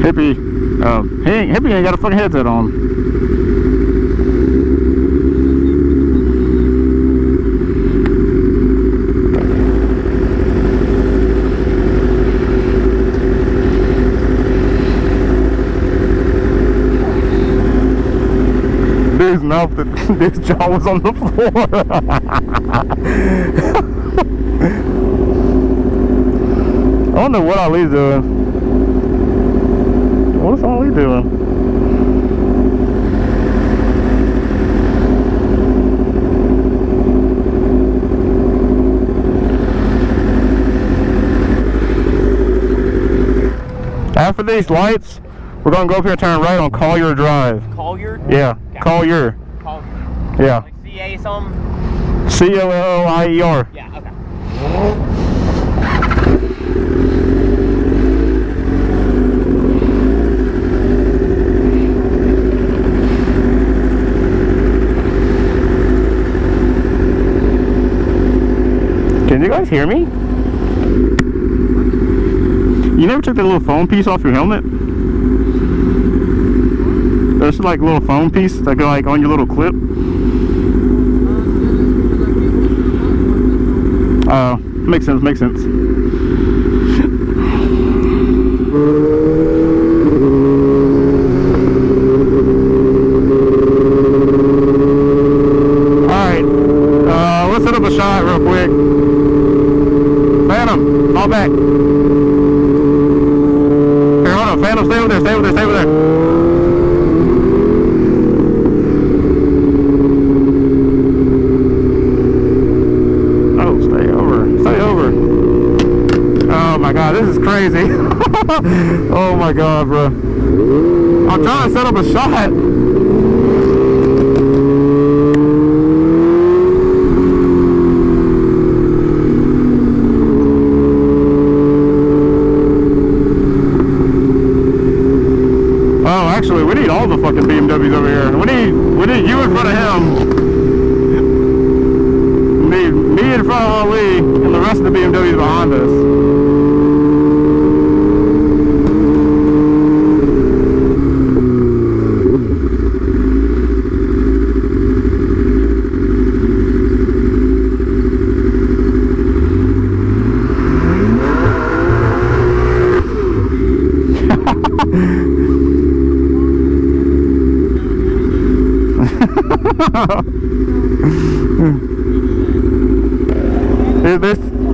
Hippie. Hippie ain't got a fucking headset on. Dude's mouth, this jaw was on the floor. I wonder what Ali's doing. What's Ali doing? After these lights, we're gonna go up here and turn right on Collier Drive. Collier? Yeah, Okay. Collier. Collier. Yeah. Like C-A something? C-O-L-I-E-R. Yeah, okay. Can you guys hear me? You never took that little foam piece off your helmet? There's like a little foam piece that go like on your little clip. Makes sense, makes sense. Alright, let's set up a shot real quick. Phantom, fall back. Here, hold on, Phantom, stay over there, stay over there, stay over there. This is crazy. Oh my god, bro. I'm trying to set up a shot. Oh, actually, we need all the fucking BMWs over here. We need you in front of him. Me in front of Ali, and the rest of the BMWs behind us.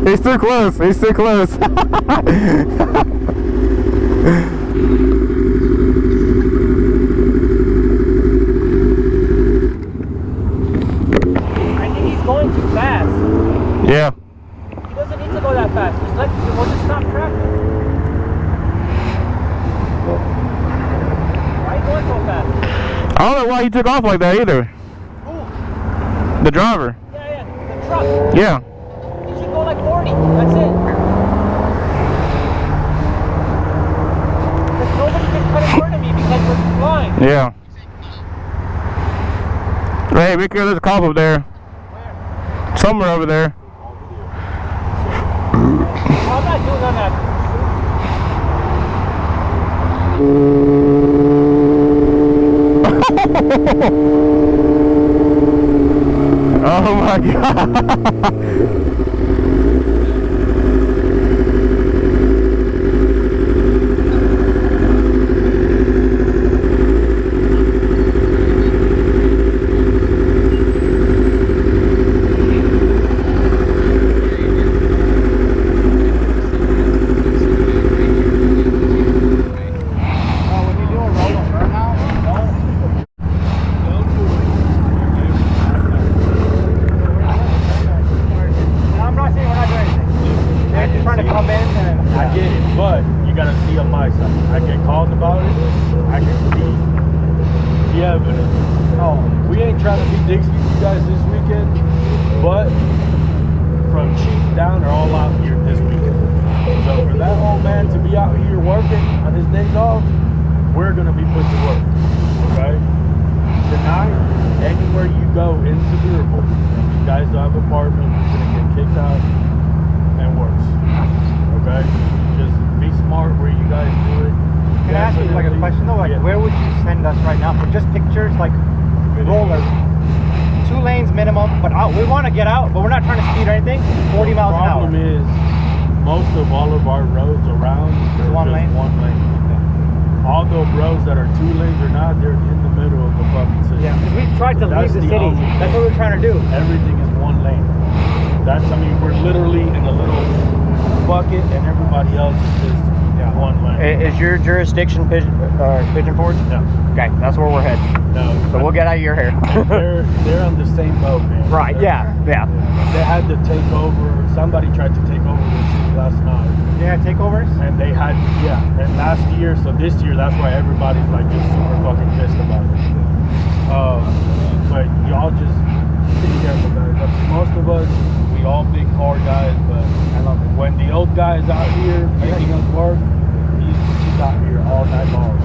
He's too close. He's too close. I think he's going too fast. Yeah. He doesn't need to go that fast. We'll just stop traffic. Why are you going so fast? I don't know why he took off like that either. Who? The driver. Yeah, the truck. Yeah. He should go like 40. That's it. Because nobody can cut in front of me because we're blind. Yeah. Hey, be careful, there's a cop up there. Where? Somewhere over there. I'm not doing none of that. Oh my god. Can I ask you question though, like where would you send us right now for just pictures, like rollers? 2 lanes minimum, but we want to get out, but we're not trying to speed or anything. 40 miles an hour. The problem is, most of all of our roads around is one lane. All the roads that are 2 lanes or not, they're in the middle of the fucking city. Yeah, because we tried to leave the city. That's what we're trying to do. Everything is 1 lane. I mean, we're literally in a little bucket, and everybody else is just 1 lane. Is your jurisdiction Pigeon Forge? No. Okay, that's where we're headed. No. So we'll get out of your hair. they're on the same boat, man. Right, yeah. They had to take over. Somebody tried to take over the city last night. Yeah, takeovers? And they had, and last year, so this year, that's why everybody's like just super fucking pissed about it. But y'all just be careful, guys. Most of us, we all big car guys, but when the old guy's out here making us work, he's out here all night long.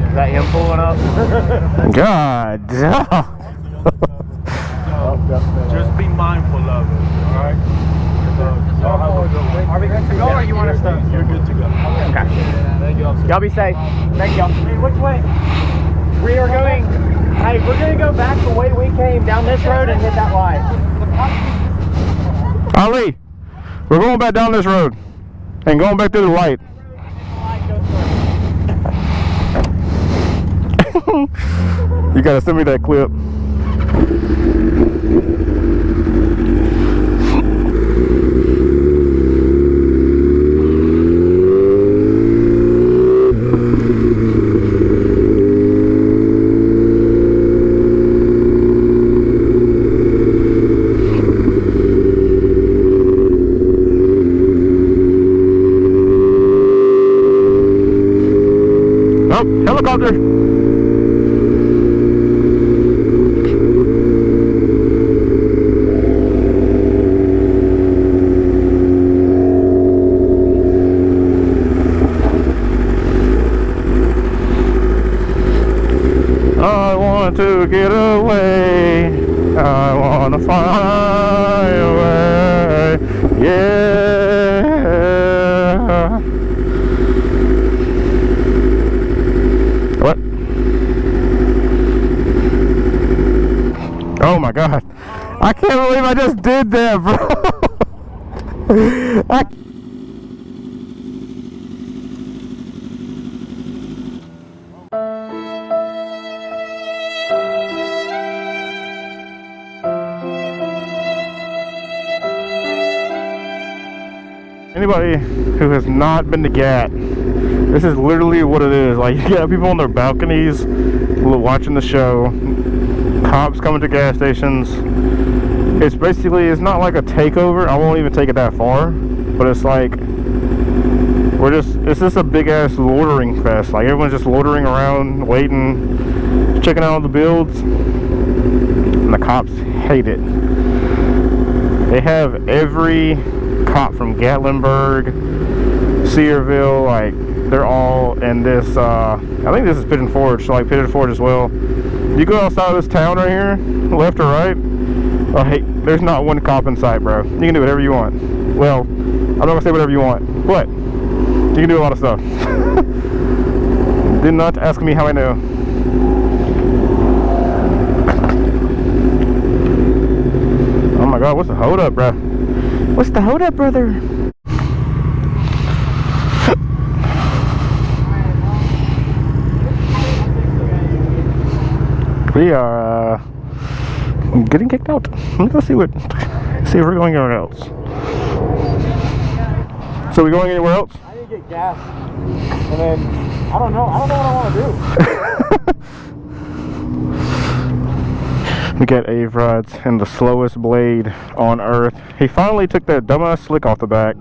Is that him pulling up? God. So just be mindful of it, alright? Are we good to go or you want us to? You're good to go. Okay. Thank you, officer. Y'all be safe. Thank y'all. Hey, which way? We are going. Hey, we're going to go back the way we came down this road and hit that light. Ali, we're going back down this road and going back through the light. You gotta send me that clip. Oh, helicopter! I want to get away. I want to fly away. Yeah. What? Oh my God. I can't believe I just did that, bro. Anybody who has not been to GAT, this is literally what it is. Like, you got people on their balconies watching the show, cops coming to gas stations. It's basically, it's not like a takeover. I won't even take it that far, but it's like it's just a big ass loitering fest. Like, everyone's just loitering around, waiting, checking out all the builds, and the cops hate it. They have every cop from Gatlinburg, Cedarville, like, they're all in this, I think this is Pigeon Forge, so like Pigeon Forge as well. You go outside of this town right here, left or right, oh hey, there's not one cop in sight, bro. You can do whatever you want. Well, I'm not gonna say whatever you want, but you can do a lot of stuff. Do not ask me how I know. Oh my God, what's the hold up, bro? What's the hold up, brother? We are getting kicked out. Let's go see if we're going anywhere else. So we going anywhere else? I need to get gas, and then I don't know what I want to do. We got A-Rods and the slowest blade on earth. He finally took that dumbass slick off the back.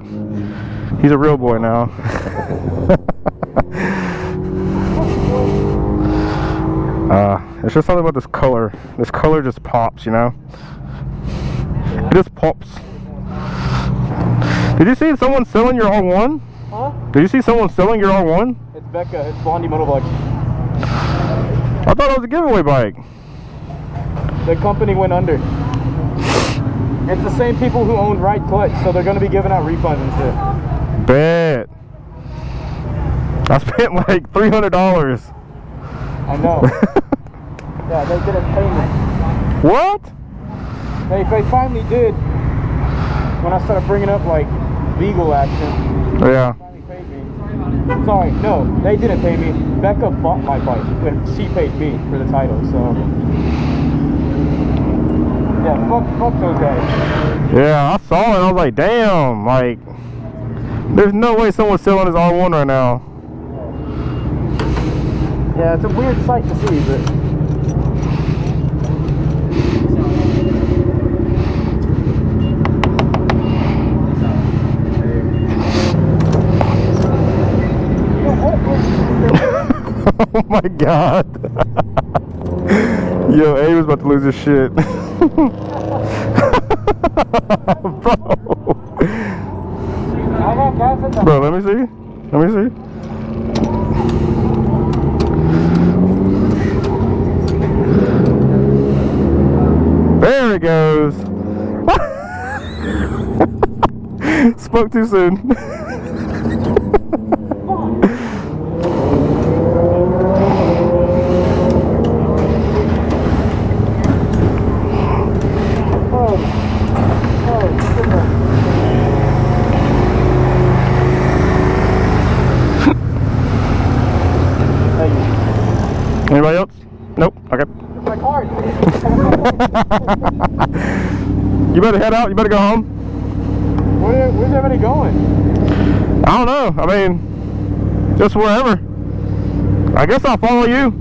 He's a real boy now. It's just something about this color. This color just pops, you know? It just pops. Did you see someone selling your R1? Huh? Did you see someone selling your R1? It's Becca. It's Blondie Motovlogging. I thought it was a giveaway bike. The company went under. It's the same people who owned Right Clutch, so they're going to be giving out refunds and shit. Bet. I spent like $300. I know. Yeah, they didn't pay me. What? They finally did. When I started bringing up like legal action, Yeah. they finally paid me. Sorry, no, they didn't pay me. Becca bought my bike, but she paid me for the title. So yeah, fuck those guys. Yeah, I saw it. I was like, damn. Like, there's no way someone's selling his R1 right now. Yeah, it's a weird sight to see, but. Oh my god. Yo, A was about to lose his shit. Bro. Bro, let me see. Let me see. There it goes. Spoke too soon. Anybody else? Nope. Okay. My card. You better head out. You better go home. Where's everybody going? I don't know. I mean, just wherever. I guess I'll follow you.